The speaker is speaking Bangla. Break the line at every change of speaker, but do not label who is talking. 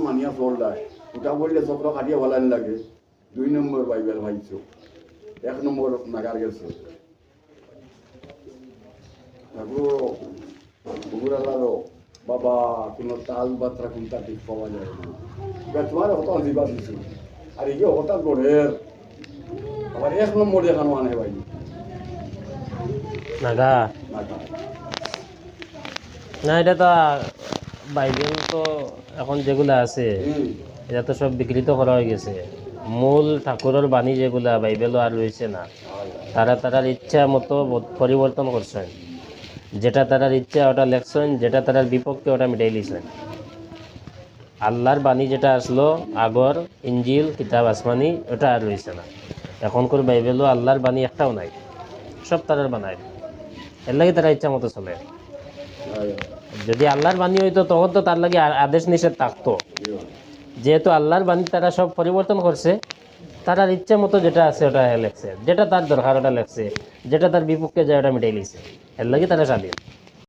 মানিয়া চলদায় ওটা বললে চক্র কাটিয়ে ভালান লাগে 2 নম্বর বাইবেল ভাইছো 1 নম্বর নাগার গেছে বগুড়ালারও বাবা কোনো তাল বাত্রা কোনটা ঠিক পাওয়া যায় না এবার তোমার হঠাৎ দিবা দিছো আর এই হঠাৎ গড়ের আবার 1 নম্বর দেখানো আনে ভাই
নাগা
নাগা
না এটা তো বাইবেল তো এখন যেগুলো আছে এটা তো সব বিকৃত করা হয়ে গেছে মূল ঠাকুরের বাণী যেগুলা বাইবেলও আর রয়েছে না তারার ইচ্ছা মতো পরিবর্তন করছেন যেটা তারার ইচ্ছা ওটা লেখছেন যেটা তারার বিপক্ষে ওটা মিটাই লিখছেন আল্লাহর বাণী যেটা আসলো আগর ইঞ্জিল কিতাব আসমানি ওটা আর রয়েছে না এখনকার বাইবেলও আল্লাহর বাণী একটাও নাই সব তারার বানায় এর লাগে তারা ইচ্ছা মতো চলে যদি আল্লাহর বাণী হইতো তখন তো তার লাগে আদেশ নিষেধ থাকতো যেহেতু আল্লাহর বাণী তারা সব পরিবর্তন করছে তার ইচ্ছা মতো যেটা আছে ওটা লেখছে যেটা তার দরকার ওটা লেখছে যেটা তার বিপক্ষে যায় ওটা মিটাই লিখছে এর লাগে তারা স্বাধীন